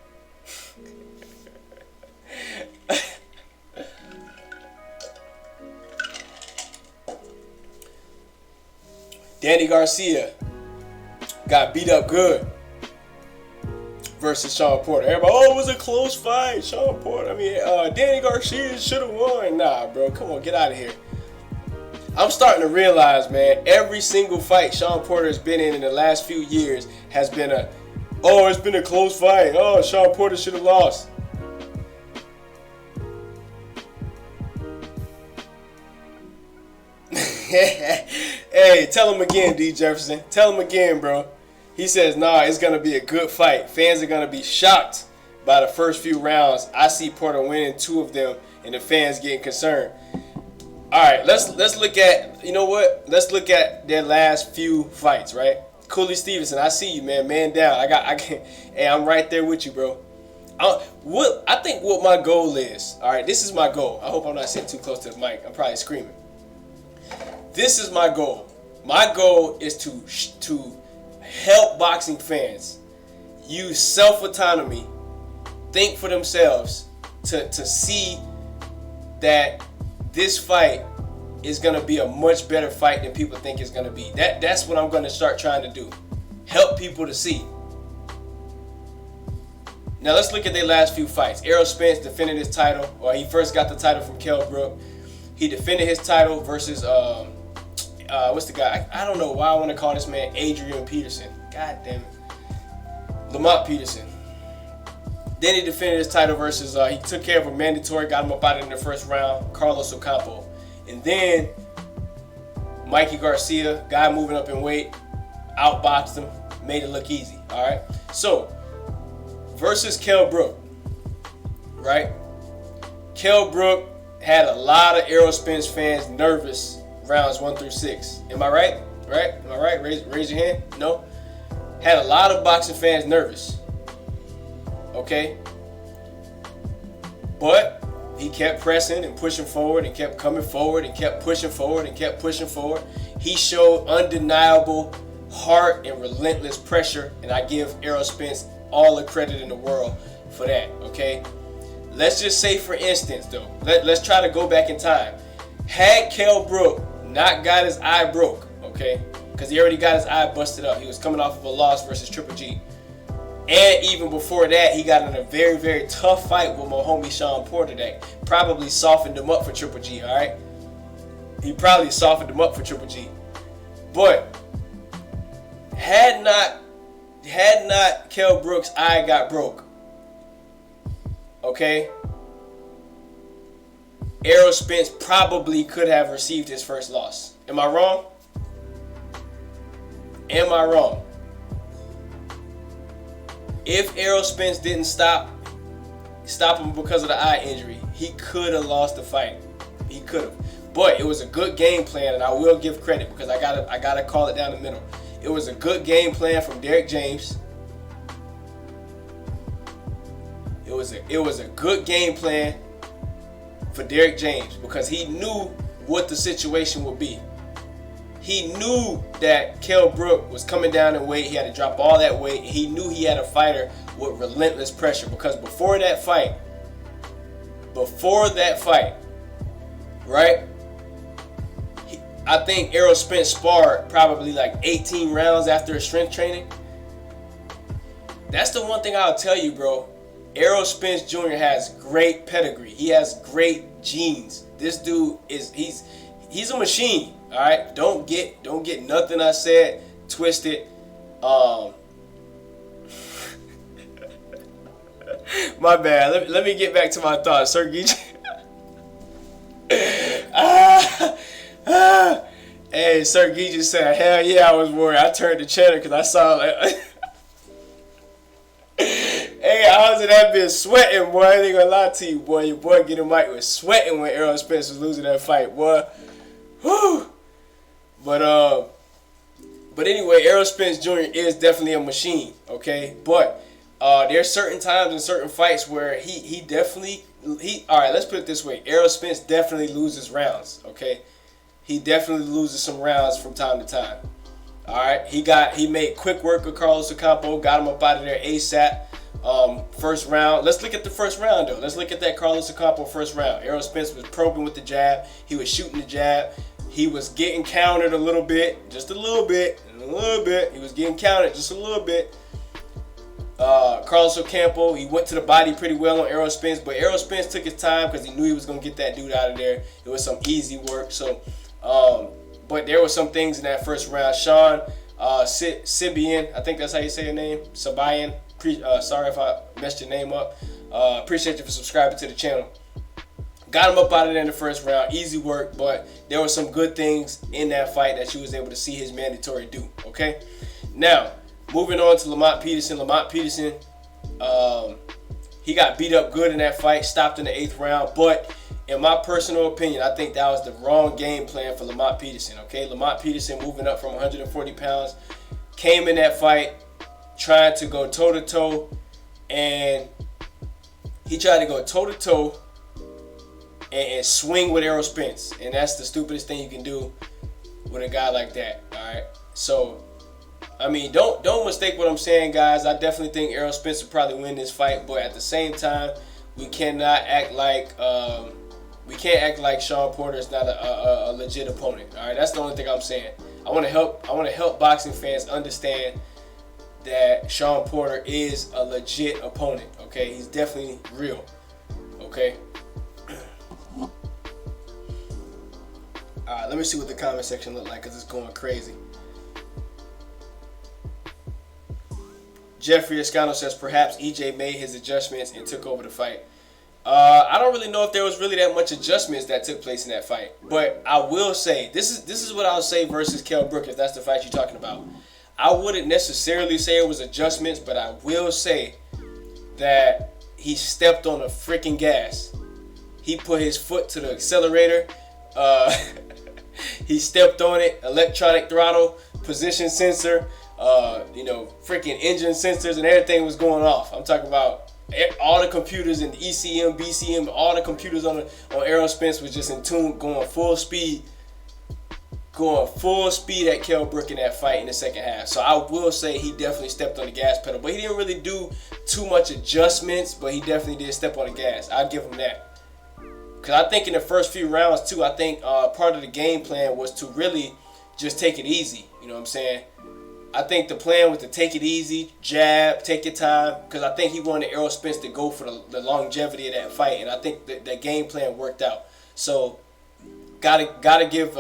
Danny Garcia got beat up good versus Shawn Porter. Everybody, oh, it was a close fight. Shawn Porter. Danny Garcia should have won. Nah, bro, come on, get out of here. I'm starting to realize, man, every single fight Shawn Porter has been in the last few years has been it's been a close fight. Oh, Shawn Porter should have lost. Hey, tell him again, D. Jefferson. Tell him again, bro. He says, nah, it's going to be a good fight. Fans are going to be shocked by the first few rounds. I see Porter winning 2 of them and the fans getting concerned. All right, let's look at, you know what? Let's look at their last few fights, right? Cooley Stevenson, I see you, man. Man down. Hey, I'm right there with you, bro. I think what my goal is, all right, this is my goal. I hope I'm not sitting too close to the mic. I'm probably screaming. This is my goal. My goal is to help boxing fans use self-autonomy, think for themselves, to see that this fight is going to be a much better fight than people think it's going to be. That's what I'm going to start trying to do. Help people to see. Now let's look at their last few fights. Errol Spence defended his title, or he first got the title from Kell Brook. He defended his title versus what's the guy? I don't know why I want to call this man Adrian Peterson. God damn it. Lamont Peterson. Then he defended his title versus, he took care of a mandatory, got him up out in the first round, Carlos Ocampo. And then Mikey Garcia, guy moving up in weight, outboxed him, made it look easy. All right. So, versus Kell Brook, right? Kell Brook had a lot of Errol Spence fans nervous rounds 1 through 6. Am I right? Right? Am I right? Raise your hand. No? Had a lot of boxing fans nervous. Okay? But he kept pressing and pushing forward and kept coming forward and kept pushing forward and kept pushing forward. He showed undeniable heart and relentless pressure, and I give Errol Spence all the credit in the world for that. Okay? Let's just say, for instance, though, let's try to go back in time. Had Kell Brook not got his eye broke, okay, because he already got his eye busted up. He was coming off of a loss versus Triple G. And even before that, he got in a very, very tough fight with my homie Shawn Porter that probably softened him up for Triple G, all right? He probably softened him up for Triple G. But had not Kell Brook's eye got broke, okay, Errol Spence probably could have received his first loss. Am I wrong? Am I wrong? If Errol Spence didn't stop him because of the eye injury, he could have lost the fight. He could have. But it was a good game plan, and I will give credit because I gotta call it down the middle. It was a good game plan from Derrick James. It was a good game plan for Derrick James because he knew what the situation would be. He knew that Kell Brook was coming down in weight. He had to drop all that weight. He knew he had a fighter with relentless pressure because before that fight, right? I think Errol Spence sparred probably like 18 rounds after his strength training. That's the one thing I'll tell you, bro. Errol Spence Jr. has great pedigree. He has great genes. This dude he's a machine. All right, don't get nothing I said twisted. My bad. Let me get back to my thoughts, Sir Geechee. Hey, Sir Geechee said, hell yeah, I was worried. I turned the channel because I saw like. Hey, I was in that bitch sweating, boy. I ain't gonna lie to you, boy. Your boy Get a Mic was sweating when Errol Spence was losing that fight, boy. Whew. But anyway, Errol Spence Jr. is definitely a machine, okay? But there's certain times in certain fights where he definitely all right, let's put it this way. Errol Spence definitely loses rounds, okay? He definitely loses some rounds from time to time. All right, he made quick work of Carlos Ocampo, got him up out of there ASAP. First round. Let's look at the first round though. Let's look at that Carlos Ocampo first round. Errol Spence was probing with the jab. He was shooting the jab. He was getting countered a little bit, just a little bit, and a little bit. He was getting countered just a little bit. Carlos Ocampo, he went to the body pretty well on Errol Spence, but Errol Spence took his time because he knew he was gonna get that dude out of there. It was some easy work. So, but there were some things in that first round. Sean Sibian, I think that's how you say your name, Sabayan. Sorry if I messed your name up. Appreciate you for subscribing to the channel. Got him up out of there in the first round. Easy work, but there were some good things in that fight that you was able to see his mandatory do. Okay, now moving on to Lamont Peterson. Lamont Peterson, he got beat up good in that fight. Stopped in the 8th round, but in my personal opinion, I think that was the wrong game plan for Lamont Peterson. Okay, Lamont Peterson moving up from 140 pounds, came in that fight trying to go toe-to-toe, and he tried to go toe-to-toe and swing with Errol Spence, and that's the stupidest thing you can do with a guy like that. All right, so I mean, don't mistake what I'm saying, guys. I definitely think Errol Spence will probably win this fight, but at the same time, we cannot act like Sean Porter is not a legit opponent. All right, that's the only thing I'm saying. I want to help boxing fans understand that Sean Porter is a legit opponent. Okay, he's definitely real. Okay. All right, let me see what the comment section look like because it's going crazy. Jeffrey Escano says perhaps EJ made his adjustments and took over the fight. I don't really know if there was really that much adjustments that took place in that fight, but I will say this is what I'll say versus Kell Brook, if that's the fight you're talking about. I wouldn't necessarily say it was adjustments, but I will say that he stepped on the freaking gas. He put his foot to the accelerator. He stepped on it. Electronic throttle, position sensor, freaking engine sensors, and everything was going off. I'm talking about all the computers in ECM, BCM, all the computers on Errol Spence was just in tune, going full speed at Kell Brook in that fight in the second half. So I will say he definitely stepped on the gas pedal, but he didn't really do too much adjustments, but he definitely did step on the gas. I'll give him that. Because I think in the first few rounds too, I think part of the game plan was to really just take it easy. You know what I'm saying? I think the plan was to take it easy, jab, take your time, because I think he wanted Errol Spence to go for the longevity of that fight, and I think that game plan worked out. So gotta give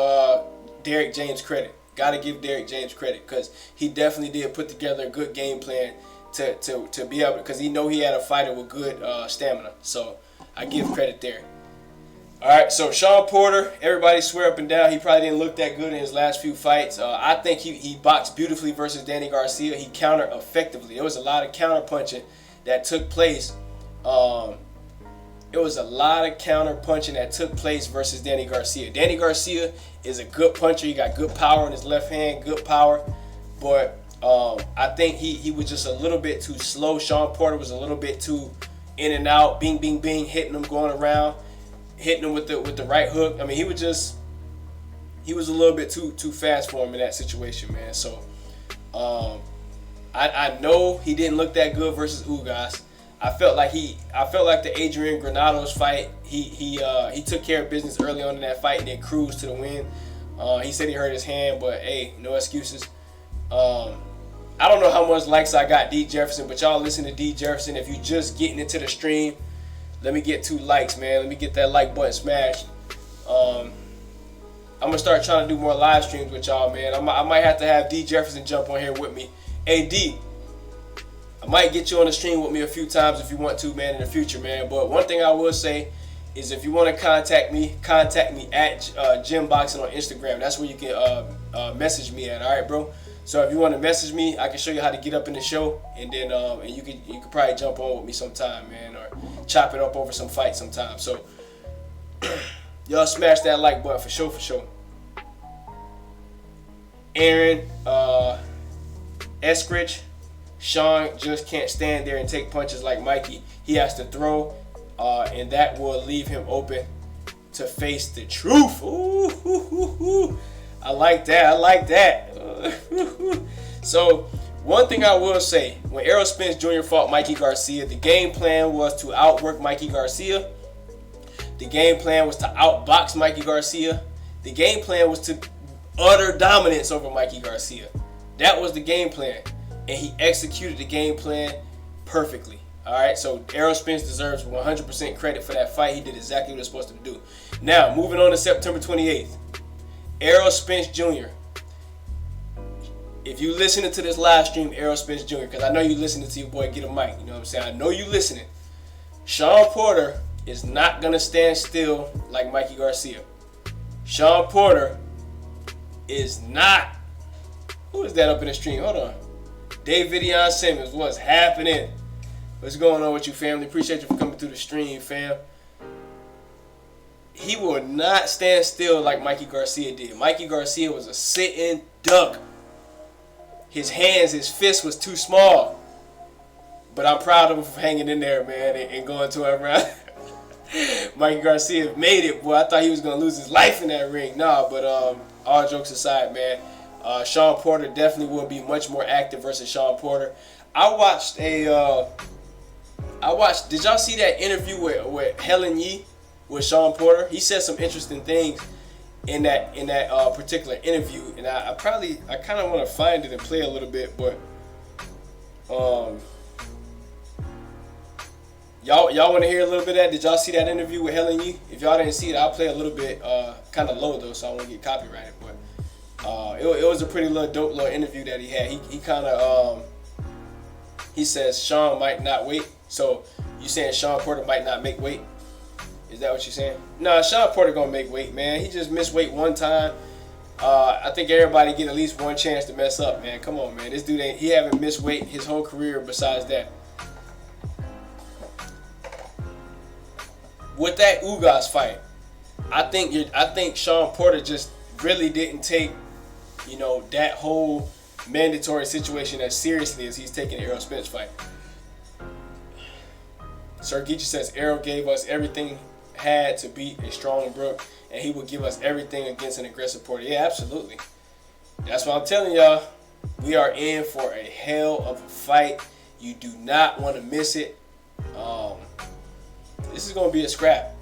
Derek James credit. Gotta give Derek James credit because he definitely did put together a good game plan to be able, because he know he had a fighter with good stamina. So I give credit there. All right, so Sean Porter, everybody swear up and down he probably didn't look that good in his last few fights. I think he boxed beautifully versus Danny Garcia. He countered effectively. There was a lot of counter punching that took place. Versus Danny Garcia. Danny Garcia is a good puncher. He got good power in his left hand, good power. But I think he was just a little bit too slow. Sean Porter was a little bit too in and out, bing, bing, bing, hitting him, going around, hitting him with the right hook. I mean, he was a little bit too fast for him in that situation, man. So I know he didn't look that good versus Ugas. I felt like the Adrian Granados fight, he took care of business early on in that fight and then cruised to the win. He said he hurt his hand, but hey, no excuses. I don't know how much likes I got, D Jefferson, but y'all listen to D Jefferson. If you just getting into the stream, let me get 2 likes, man. Let me get that like button smashed. I'm gonna start trying to do more live streams with y'all, man. I might have to have D Jefferson jump on here with me. Hey D, I might get you on the stream with me a few times if you want to, man, in the future, man. But one thing I will say is if you want to contact me at Gymboxing on Instagram. That's where you can message me at. All right, bro. So if you want to message me, I can show you how to get up in the show, and then and you could probably jump on with me sometime, man, or chop it up over some fight sometime. So y'all smash that like button for sure, for sure. Aaron, Eskridge, Sean just can't stand there and take punches like Mikey. He has to throw, and that will leave him open to face the truth. Ooh. I like that. I like that. So, one thing I will say, when Errol Spence Jr. fought Mikey Garcia, the game plan was to outwork Mikey Garcia. The game plan was to outbox Mikey Garcia. The game plan was to utter dominance over Mikey Garcia. That was the game plan. And he executed the game plan perfectly. All right, so Errol Spence deserves 100% credit for that fight. He did exactly what he was supposed to do. Now, moving on to September 28th. Errol Spence Jr. If you listening to this live stream, Errol Spence Jr., because I know you listening to your boy Get a Mic, you know what I'm saying? I know you listening. Sean Porter is not going to stand still like Mikey Garcia. Sean Porter is not. Who is that up in the stream? Hold on. Davidion Simmons, what's happening? What's going on with you, family? Appreciate you for coming through the stream, fam. He will not stand still like Mikey Garcia did. Mikey Garcia was a sitting duck. His hands, his fist was too small. But I'm proud of him for hanging in there, man, and going to a round. Mikey Garcia made it, boy. I thought he was going to lose his life in that ring. Nah, but all jokes aside, man, Sean Porter definitely will be much more active versus Sean Porter. Did y'all see that interview with Helen Yee with Sean Porter? He said some interesting things in that particular interview, and I kind of want to find it and play a little bit, but y'all want to hear a little bit of that? Did y'all see that interview with Helen Yee? If y'all didn't see it, I'll play a little bit, kind of low though, so I won't get copyrighted, but it was a pretty dope little interview that he had. He kind of he says Sean might not wait. So you saying Sean Porter might not make weight? Is that what you're saying? Nah, Sean Porter gonna make weight, man. He just missed weight one time. I think everybody get at least one chance to mess up, man. Come on, man. This dude he haven't missed weight his whole career besides that. With that Ugas fight, I think Sean Porter just really didn't take, that whole mandatory situation as seriously as he's taking the Errol Spence fight. Sergici says Errol gave us everything had to beat a strong Brook, and he would give us everything against an aggressive Porter. Yeah, absolutely. That's what I'm telling y'all. We are in for a hell of a fight. You do not want to miss it. This is going to be a scrap.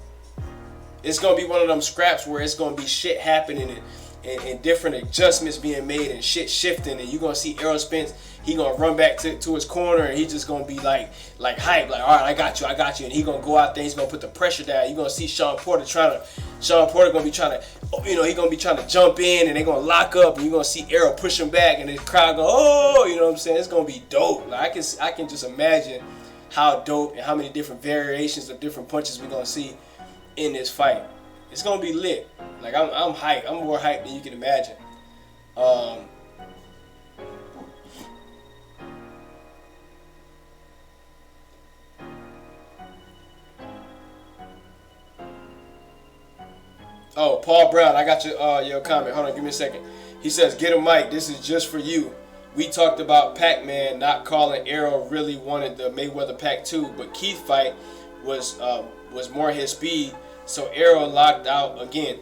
It's going to be one of them scraps where it's going to be shit happening and different adjustments being made and shit shifting, and you're going to see Errol Spence. He going to run back to his corner, and he's just going to be like hype, like, all right, I got you. And he going to go out there, he's going to put the pressure down. You're going to see Sean Porter going to be trying to, he's going to be trying to jump in, and they're going to lock up, and you're going to see Errol push him back, and the crowd go, oh, you know what I'm saying? It's going to be dope. Like, I can just imagine how dope and how many different variations of different punches we're going to see in this fight. It's going to be lit. Like, I'm hyped. I'm more hyped than you can imagine. Oh, Paul Brown, I got your comment. Hold on, give me a second. He says, get a mic. This is just for you. We talked about Pac-Man not calling Errol. Really wanted the Mayweather Pac 2, but Keith fight was more his speed. So Arrow locked out again.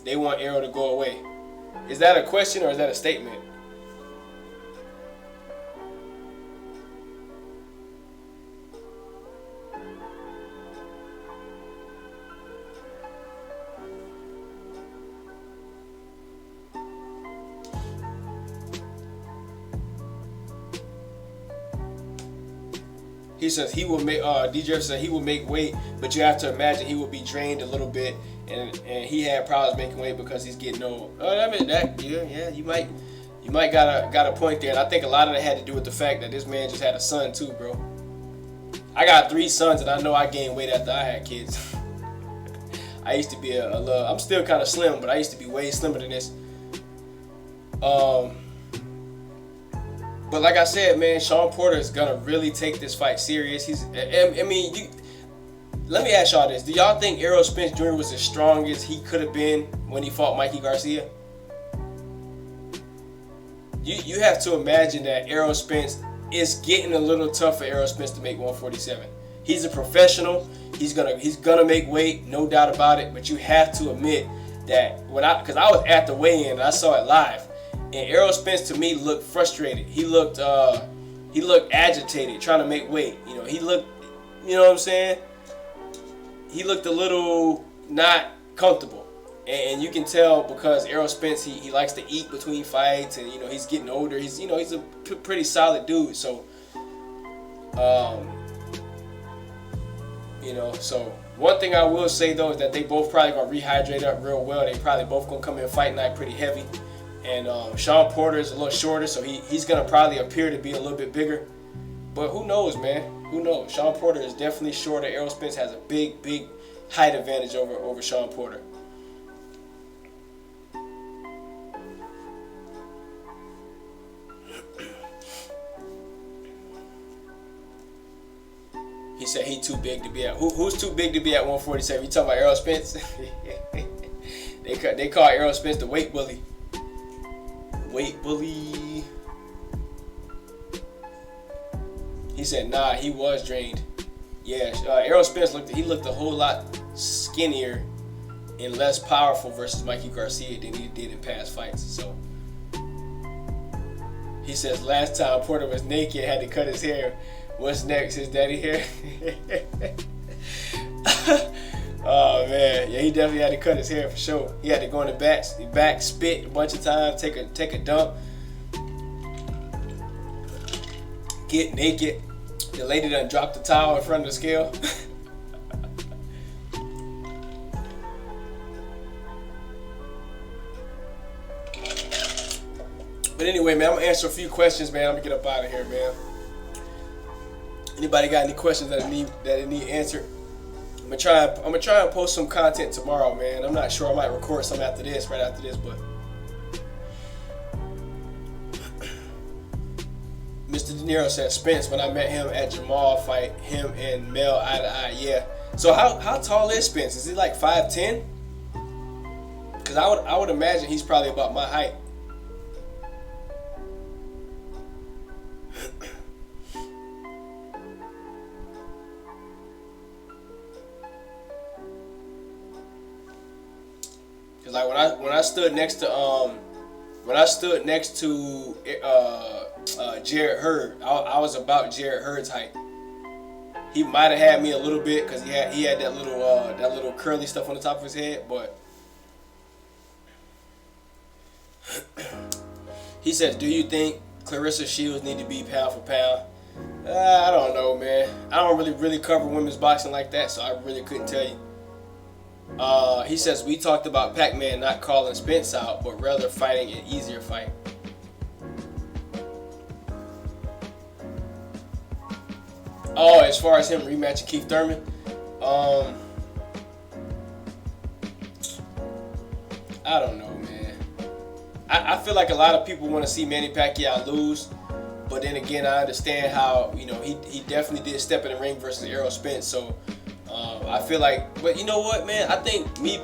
They want Arrow to go away. Is that a question or is that a statement? He says he will make. DJ said he will make weight, but you have to imagine he will be drained a little bit, and he had problems making weight because he's getting old. I mean you might got a point there, and I think a lot of that had to do with the fact that this man just had a son too, bro. I got 3 sons, and I know I gained weight after I had kids. I used to be a little. I'm still kind of slim, but I used to be way slimmer than this. But like I said, man, Shawn Porter is gonna really take this fight serious. Let me ask y'all this: do y'all think Errol Spence Jr. was as strong as he could have been when he fought Mikey Garcia? You have to imagine that Errol Spence is getting a little tough for Errol Spence to make 147. He's a professional. He's gonna make weight, no doubt about it. But you have to admit that because I was at the weigh-in and I saw it live. And Errol Spence to me looked frustrated. He looked agitated, trying to make weight. He looked, you know what I'm saying? He looked a little not comfortable, and you can tell because Errol Spence he likes to eat between fights, and he's getting older. He's a pretty solid dude. So, so one thing I will say though is that they both probably gonna rehydrate up real well. They probably both gonna come in fight night pretty heavy. And Shawn Porter is a little shorter, so he's going to probably appear to be a little bit bigger. But who knows, man? Who knows? Shawn Porter is definitely shorter. Errol Spence has a big height advantage over Shawn Porter. He said he too big to be at. Who's too big to be at 147? You talking about Errol Spence? They call Errol Spence the weight bully. Weight bully. He said, nah, he was drained. Yeah, Errol Spence looked a whole lot skinnier and less powerful versus Mikey Garcia than he did in past fights. So he says last time Porter was naked, had to cut his hair. What's next? His daddy hair? Oh man, yeah, he definitely had to cut his hair for sure. He had to go in the back, spit a bunch of times, take a dump, get naked. The lady done dropped the towel in front of the scale. But anyway, man, I'm gonna answer a few questions, man. I'm gonna get up out of here, man. Anybody got any questions that need answered? I'm gonna try and post some content tomorrow, man. I'm not sure. I might record some right after this, but Mr. De Niro said Spence, when I met him at Jamal fight, him and Mel eye to eye. Yeah. So how tall is Spence? Is he like 5'10"? Because I would imagine he's probably about my height. Like when I stood next to Jarrett Hurd, I was about Jarrett Hurd's height. He might have had me a little bit because he had that little curly stuff on the top of his head, but he says, do you think Clarissa Shields need to be pound for pound? I don't know, man. I don't really cover women's boxing like that, so I really couldn't tell you. He says, we talked about Pac-Man not calling Spence out, but rather fighting an easier fight. Oh, as far as him rematching Keith Thurman, I don't know, man. I feel like a lot of people want to see Manny Pacquiao lose, but then again, I understand how, he definitely did step in the ring versus Errol Spence, so I feel like, but you know what, man? I think Manny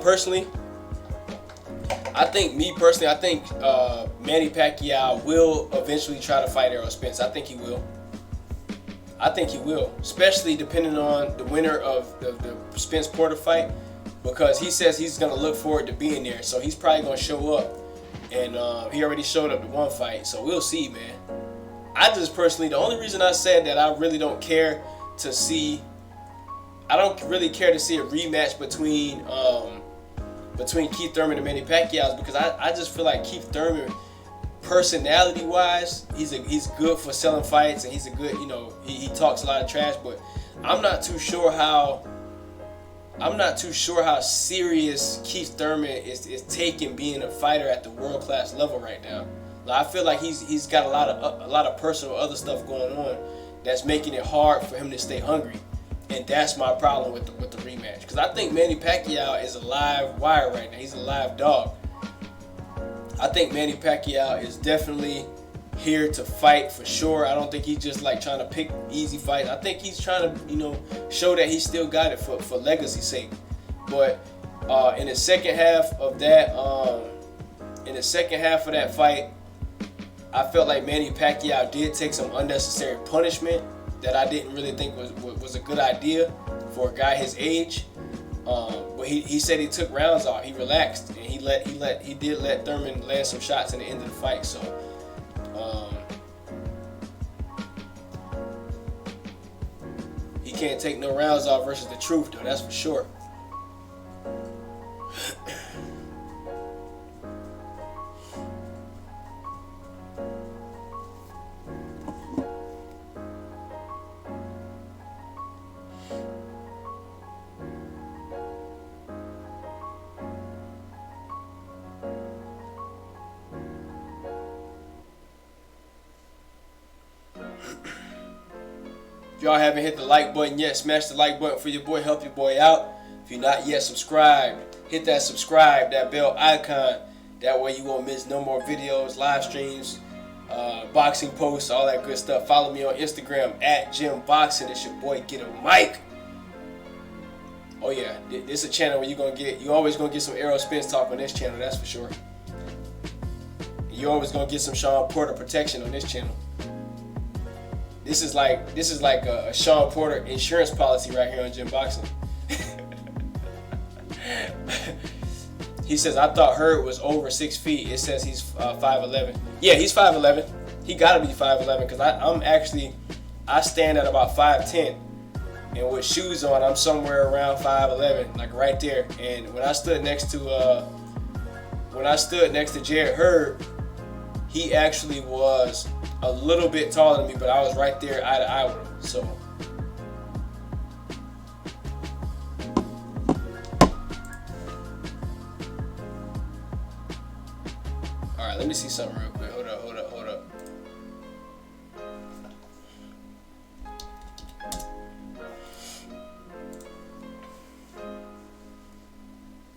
Pacquiao will eventually try to fight Errol Spence. I think he will, especially depending on the winner of the Spence Porter fight, because he says he's going to look forward to being there. So he's probably going to show up, and he already showed up to one fight. So we'll see, man. I just personally, the only reason I said that I really don't care to see. I don't really care to see a rematch between Keith Thurman and Manny Pacquiao because I just feel like Keith Thurman personality-wise, he's good for selling fights, and he's a good, he talks a lot of trash. But I'm not too sure how serious Keith Thurman is taking being a fighter at the world-class level right now. Like, I feel like he's got a lot of personal other stuff going on that's making it hard for him to stay hungry. And that's my problem with the rematch. Because I think Manny Pacquiao is a live wire right now. He's a live dog. I think Manny Pacquiao is definitely here to fight for sure. I don't think he's just like trying to pick easy fights. I think he's trying to, show that he still got it for legacy's sake. But in the second half of that, fight, I felt like Manny Pacquiao did take some unnecessary punishment that I didn't really think was a good idea for a guy his age. But he said he took rounds off. He relaxed, and he did let Thurman land some shots in the end of the fight. So he can't take no rounds off versus the truth, though. That's for sure. If y'all haven't hit the like button yet, smash the like button for your boy. Help your boy out. If you're not yet subscribed, hit that subscribe, that bell icon. That way you won't miss no more videos, live streams, boxing posts, all that good stuff. Follow me on Instagram @JimBoxing. It's your boy Get a Mic. Oh yeah, this is a channel where you always gonna get some Arrow Spence talk on this channel. That's for sure. You always gonna get some Sean Porter protection on this channel. This is like a Sean Porter insurance policy right here on Jim Boxing. He says, I thought Hurd was over 6 feet. It says he's 5'11". Yeah, he's 5'11". He gotta be 5'11" because I stand at about 5'10", and with shoes on, I'm somewhere around 5'11", like right there. And when I stood next to Jarrett Hurd, he actually was a little bit taller than me, but I was right there eye to eye with him. So alright, let me see something real quick. Hold up.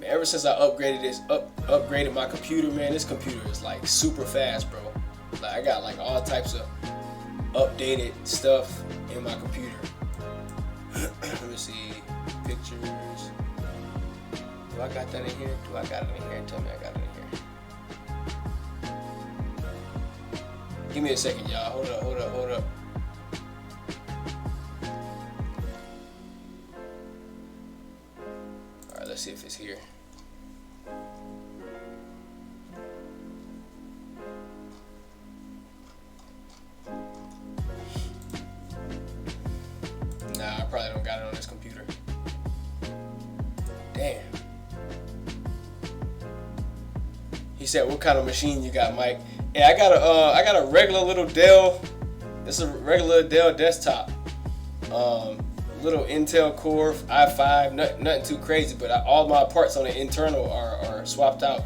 Man, ever since I upgraded my computer, man, this computer is like super fast, bro. Like, I got like all types of updated stuff in my computer. Let me see. Pictures. Do I got that in here? Do I got it in here? Tell me I got it in here. Give me a second, y'all. Hold up. Alright, let's see if it's here. Nah, I probably don't got it on this computer. Damn. He said, "What kind of machine you got, Mike?" Yeah, I got a regular little Dell. It's a regular Dell desktop. Little Intel Core i5, nothing too crazy, but all my parts on the internal are swapped out.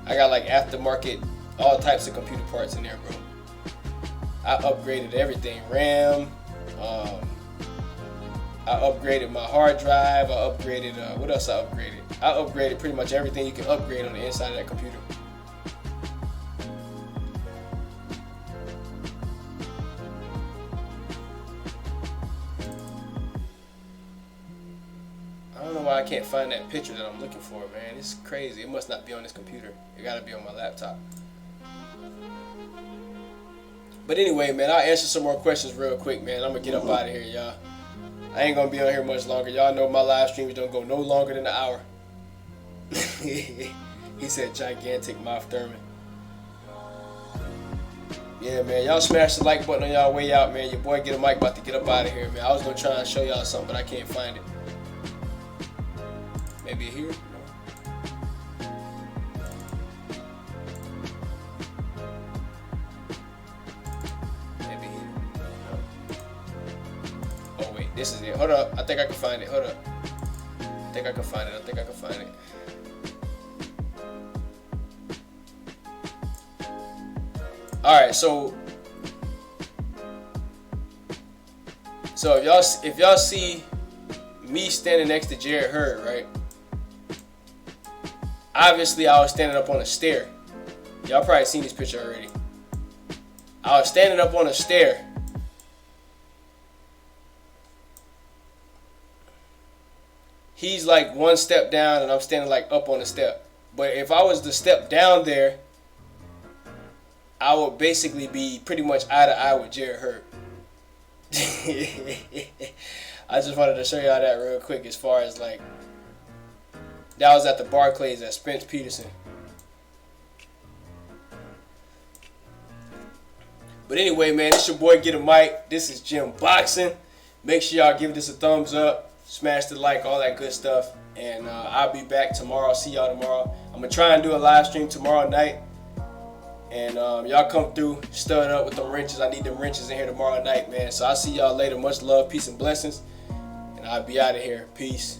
I got like aftermarket, all types of computer parts in there, bro. I upgraded everything, RAM. I upgraded my hard drive. I upgraded, what else I upgraded? I upgraded pretty much everything you can upgrade on the inside of that computer. I don't know why I can't find that picture that I'm looking for, man. It's crazy. It must not be on this computer. It gotta be on my laptop. But anyway, man, I'll answer some more questions real quick, man. I'm gonna get up out of here, y'all. I ain't gonna be on here much longer. Y'all know my live streams don't go no longer than an hour. He said gigantic mouth Thurman. Yeah, man, y'all smash the like button on y'all way out, man. Your boy Get a Mic about to get up out of here, man. I was gonna try and show y'all something, but I can't find it. Maybe here? No. This is it. Hold up. I think I can find it. Hold up. I think I can find it. Alright, so if y'all see me standing next to Jarrett Hurd, right? Obviously, I was standing up on a stair. Y'all probably seen this picture already. I was standing up on a stair. He's like one step down and I'm standing like up on the step. But if I was to step down there, I would basically be pretty much eye to eye with Jarrett Hurd. I just wanted to show y'all that real quick as far as like, that was at the Barclays at Spence Peterson. But anyway, man, it's your boy Get a Mic. This is Jim Boxing. Make sure y'all give this a thumbs up, smash the like, all that good stuff. And I'll be back tomorrow. See y'all tomorrow. I'm going to try and do a live stream tomorrow night. And y'all come through, stud up with them wrenches. I need them wrenches in here tomorrow night, man. So I'll see y'all later. Much love, peace, and blessings. And I'll be out of here. Peace.